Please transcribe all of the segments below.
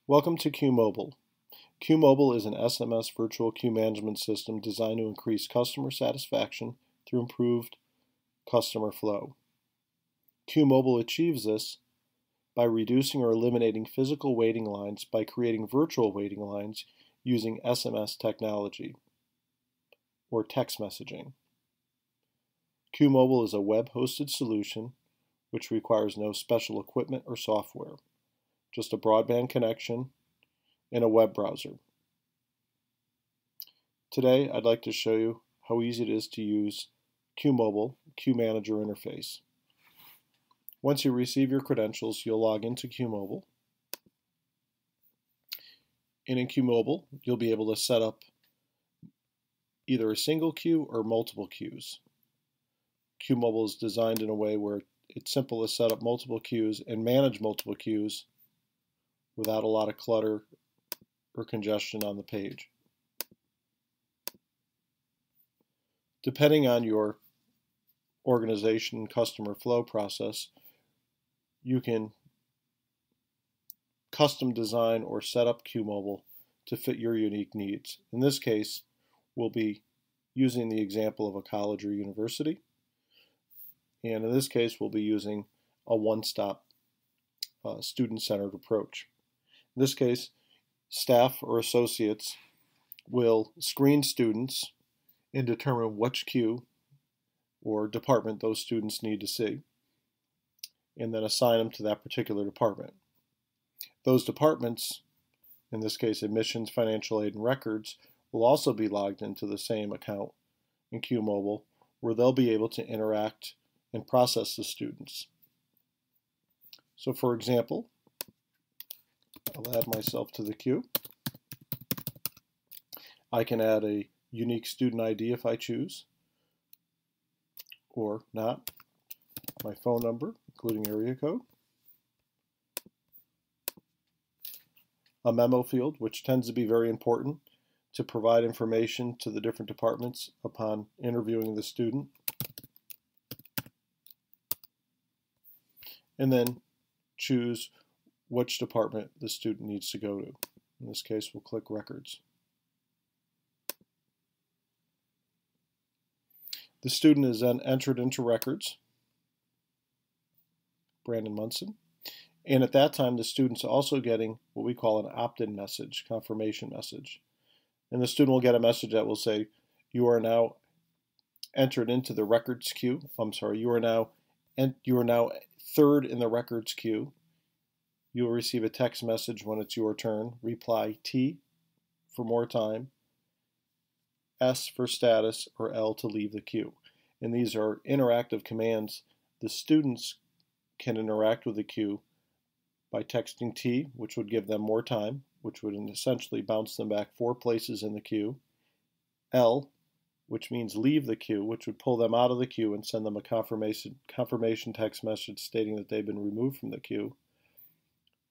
Welcome to QMobile. QMobile is an SMS virtual queue management system designed to increase customer satisfaction through improved customer flow. QMobile achieves this by reducing or eliminating physical waiting lines by creating virtual waiting lines using SMS technology or text messaging. QMobile is a web-hosted solution which requires no special equipment or software, just a broadband connection and a web browser. Today, I'd like to show you how easy it is to use QMobile Queue Manager interface. Once you receive your credentials, you'll log into QMobile. And in QMobile, you'll be able to set up either a single queue or multiple queues. QMobile is designed in a way where it's simple to set up multiple queues and manage multiple queues without a lot of clutter or congestion on the page. Depending on your organization and customer flow process, you can custom design or set up QMobile to fit your unique needs. In this case, we'll be using the example of a college or university. And in this case, we'll be using a one-stop student-centered approach. In this case, staff or associates will screen students and determine which queue or department those students need to see, and then assign them to that particular department. Those departments, in this case admissions, financial aid, and records, will also be logged into the same account in QMobile, where they'll be able to interact and process the students. So for example, I'll add myself to the queue. I can add a unique student ID if I choose, or not, my phone number, including area code, a memo field, which tends to be very important to provide information to the different departments upon interviewing the student, and then choose which department the student needs to go to. In this case, we'll click Records. The student is then entered into Records, Brandon Munson, and at that time the student's also getting what we call an opt-in message, confirmation message. And the student will get a message that will say, you are now entered into the records queue. You are now third in the records queue. You will receive a text message when it's your turn. Reply T for more time, S for status, or L to leave the queue. And these are interactive commands. The students can interact with the queue by texting T, which would give them more time, which would essentially bounce them back 4 places in the queue. L, which means leave the queue, which would pull them out of the queue and send them a confirmation text message stating that they've been removed from the queue.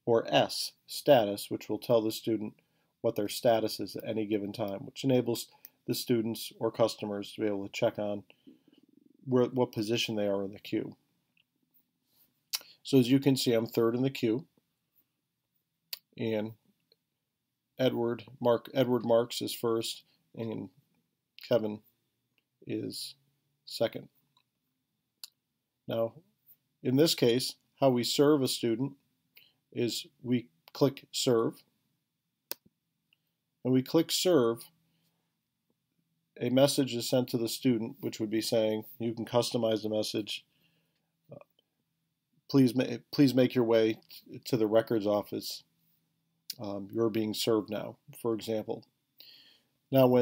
Or S, status, which will tell the student what their status is at any given time, which enables the students or customers to be able to check on what position they are in the queue. So as you can see, I'm third in the queue, and Edward Marks is first, and Kevin is second. Now, in this case, how we serve a student is we click Serve, and we click Serve. A message is sent to the student, which would be saying, you can customize the message. Please make your way to the records office. You're being served now, for example. Now,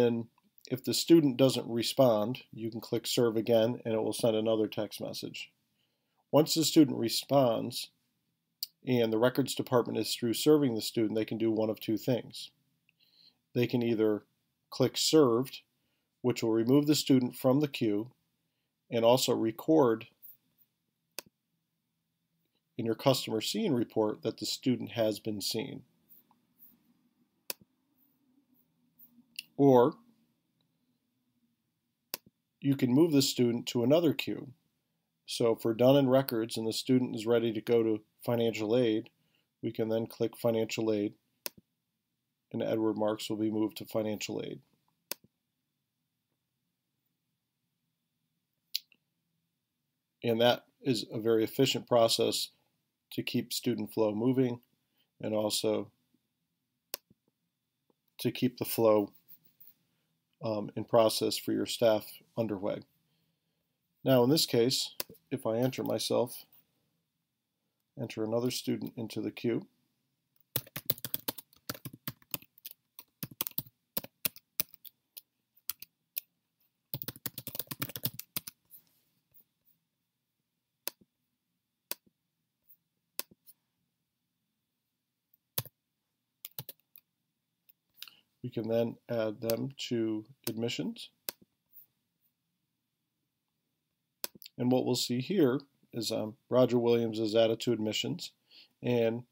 if the student doesn't respond, you can click Serve again, and it will send another text message. Once the student responds, and the records department is through serving the student, they can do one of two things. They can either click Served, which will remove the student from the queue, and also record in your customer seen report that the student has been seen. Or you can move the student to another queue. So if we're done in records and the student is ready to go to financial aid, we can then click financial aid and Edward Marks will be moved to financial aid. And that is a very efficient process to keep student flow moving and also to keep the flow in process for your staff underway. Now in this case, if I enter another student into the queue, we can then add them to admissions. And what we'll see here is Roger Williams is added to admissions, and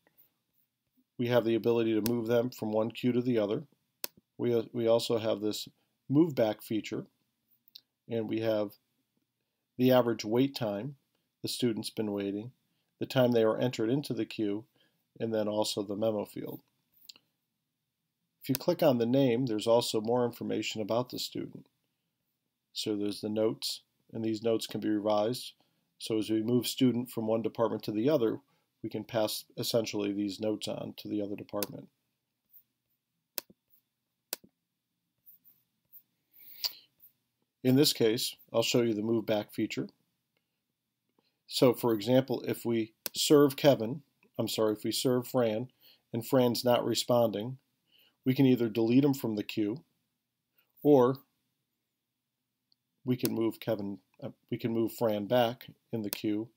we have the ability to move them from one queue to the other. We also have this move back feature, and we have the average wait time the student's been waiting, the time they were entered into the queue, and then also the memo field. If you click on the name, there's also more information about the student. So there's the notes, and these notes can be revised. So as we move student from one department to the other, we can pass essentially these notes on to the other department. In this case, I'll show you the move back feature. So for example, if we serve if we serve Fran, and Fran's not responding, we can either delete him from the queue, or we can move Fran back in the queue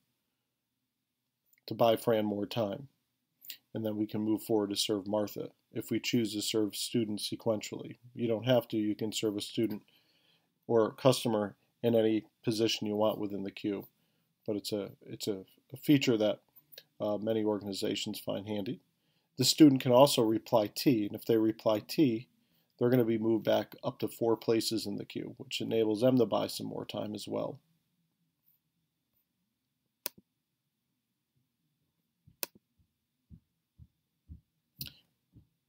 to buy Fran more time. And then we can move forward to serve Martha if we choose to serve students sequentially. You don't have to, you can serve a student or a customer in any position you want within the queue. But it's a feature that many organizations find handy. The student can also reply T, and if they reply T, they're going to be moved back up to 4 places in the queue, which enables them to buy some more time as well.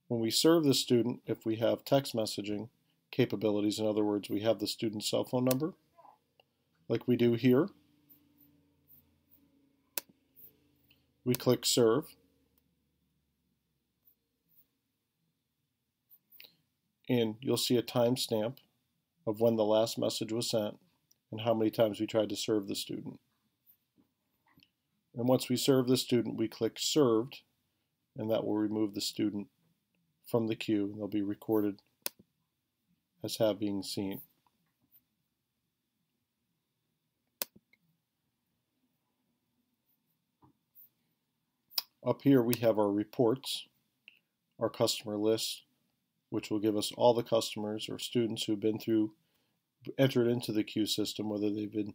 When we serve the student, if we have text messaging capabilities, in other words, we have the student's cell phone number, like we do here, we click serve. And you'll see a timestamp of when the last message was sent and how many times we tried to serve the student. And once we serve the student, we click served, and that will remove the student from the queue, and they'll be recorded as being seen. Up here we have our reports, our customer list, which will give us all the customers or students who've entered into the queue system, whether they've been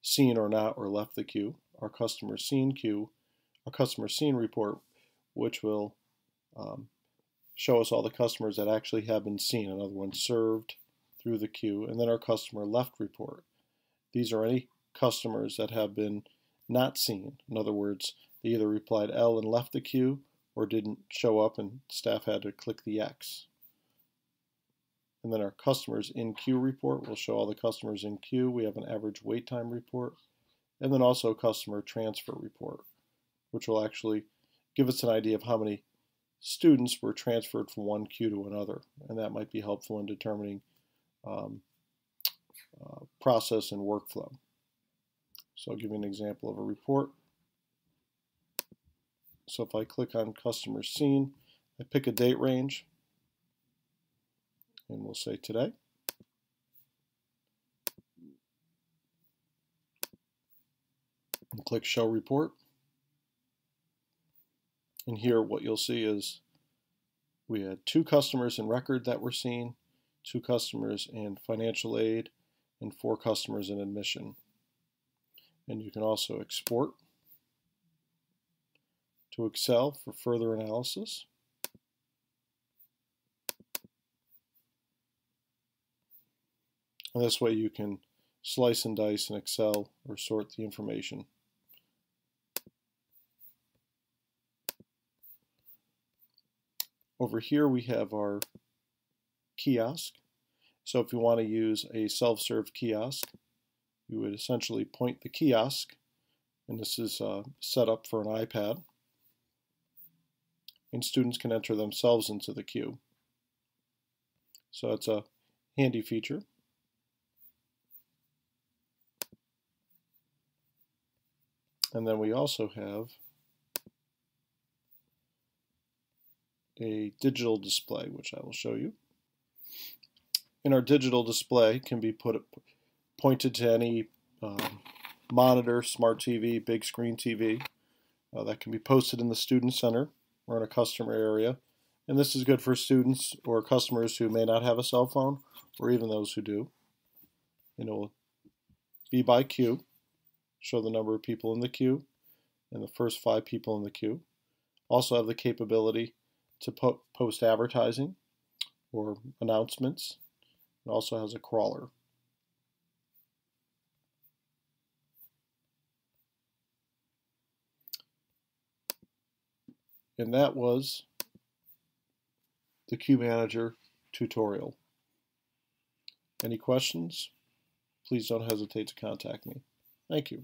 seen or not or left the queue. Our customer seen queue, our customer seen report, which will show us all the customers that actually have been seen, in other words, served through the queue, and then our customer left report. These are any customers that have been not seen. In other words, they either replied L and left the queue or didn't show up and staff had to click the X. And then our customers in queue report will show all the customers in queue. We have an average wait time report, and then also a customer transfer report, which will actually give us an idea of how many students were transferred from one queue to another, and that might be helpful in determining process and workflow. So I'll give you an example of a report. So if I click on customer seen, I pick a date range, and we'll say today. And click show report. And here what you'll see is we had 2 customers in record that were seen, 2 customers in financial aid, and 4 customers in admission. And you can also export to Excel for further analysis. And this way you can slice and dice in Excel or sort the information. Over here we have our kiosk. So if you want to use a self-serve kiosk, you would essentially point the kiosk, and this is set up for an iPad, and students can enter themselves into the queue. So it's a handy feature. And then we also have a digital display, which I will show you. And our digital display can be pointed to any monitor, smart TV, big screen TV that can be posted in the student center or in a customer area. And this is good for students or customers who may not have a cell phone, or even those who do. And it will be by queue, show the number of people in the queue and the first 5 people in the queue. Also have the capability to post advertising or announcements. It also has a crawler. And that was the Queue Manager tutorial. Any questions? Please don't hesitate to contact me. Thank you.